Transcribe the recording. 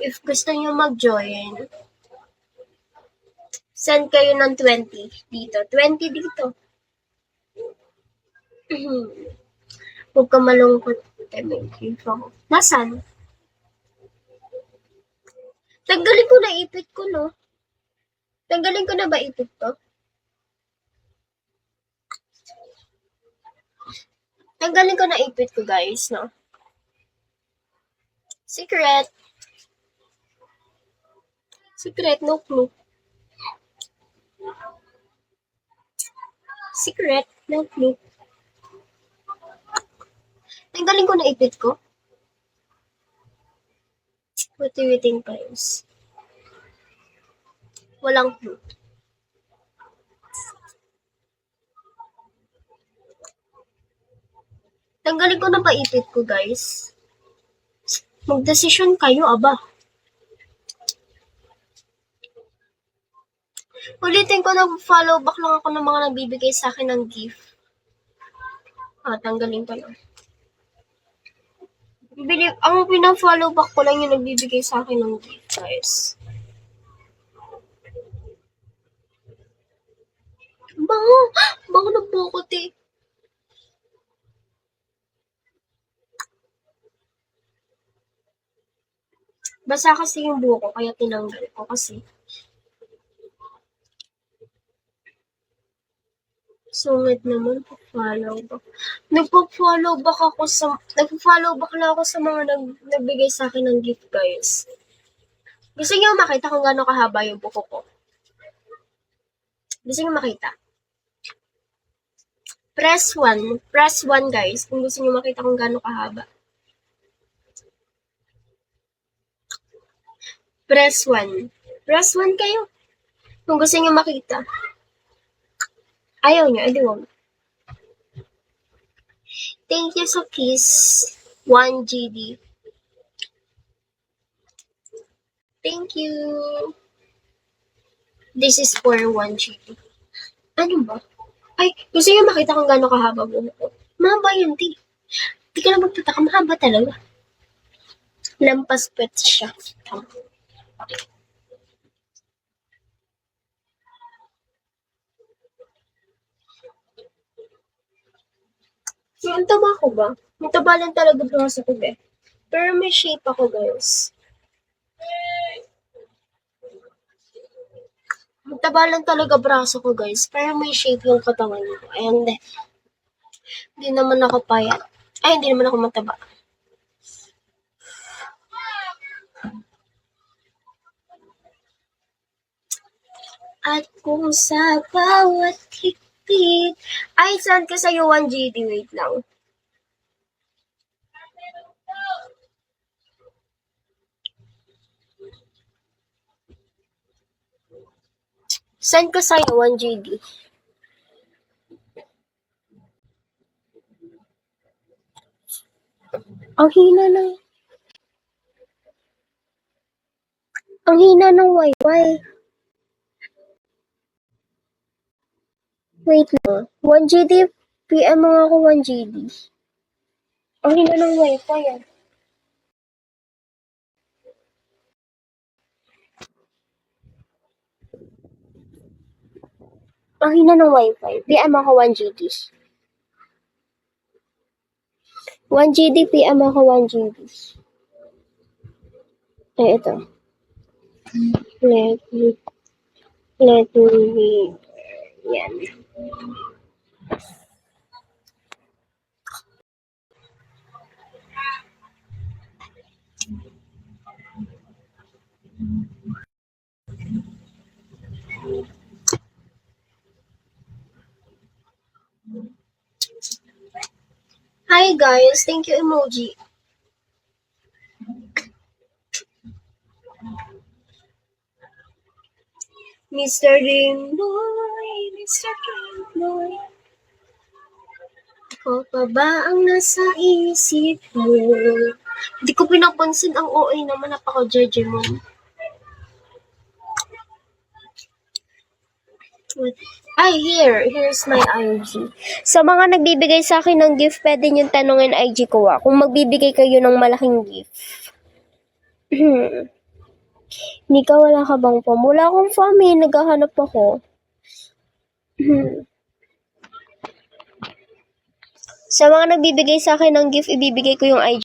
If gusto nyo mag-join, send kayo ng 20 dito. 20 dito. Huwag ka malungkot. Nasaan? Tanggalin ko na ipit ko, no? Tanggalin ko na ba ipit ko? Tanggalin ko na ipit ko, guys, no? Secret. Secret, no clue. Secret, no clue. Tanggalin ko na ipit ko. What do you think, guys? Walang clue. Tanggalin ko na ba ipit ko, guys? Mag-desisyon kayo, aba. Ulitin ko na follow back lang ako ng mga nagbibigay sa akin ng gift. Tanggalin ko na. Ang pina-follow back ko lang yung nagbibigay sa akin ng gift, guys. Bango! Bango ng bukot eh. Basa kasi yung buko, kaya tinanggal ko kasi. Sungit naman, follow back. Nagpo-follow back lang ako sa mga nagbigay sa akin ng gift, guys. Gusto niyo makita kung gaano kahaba yung buko ko? Gusto niyo makita? Press 1. Press 1, guys, kung gusto niyo makita kung gaano kahaba. Press 1. Press 1 kayo. Kung gusto niyo makita. Ayaw niyo, edi wag. Thank you sa kiss. 1GD. Thank you. This is for 1GD. Ano ba? Ay, gusto niyo makita kung gaano kahaba buhok ko? Mahaba yun, di. Di ka na magtataka, mahaba talaga. Lampas pet siya. Yung taba ko ba? Yung taba lang talaga braso ko, be. Pero may shape ako, guys. Yung taba lang talaga braso ko, guys. Pero may shape yung katawan ko. And hindi naman ako payat. Ay, hindi naman ako mataba. At kung sa bawat higpit. Ay, saan ka sa'yo 1GD? Wait lang. Saan ka sa'yo 1GD? Ang hina ng wifi. Wait lang. 1GD, PM mo ako 1GD. Ang hina ng wifi yan. Ang hina ng wifi. PM ako 1GD. 1GD, PM ako 1GD. Ay, ito. Let me yan. Hi guys, thank you emoji. Mr. Ringboy, Mr. Ringboy. Ikaw pa ba ang nasa isip mo? Hindi ko pinapansin ang OA naman, napaka-judge mo. Ay, here's my IG. Sa mga nagbibigay sa akin ng gift, pwede nyo tanungin IG ko kung magbibigay kayo ng malaking gift. Nika, wala ka bang form? Wala akong form eh. Naghahanap ako. Sa mga nagbibigay sa akin ng gift, ibibigay ko yung IG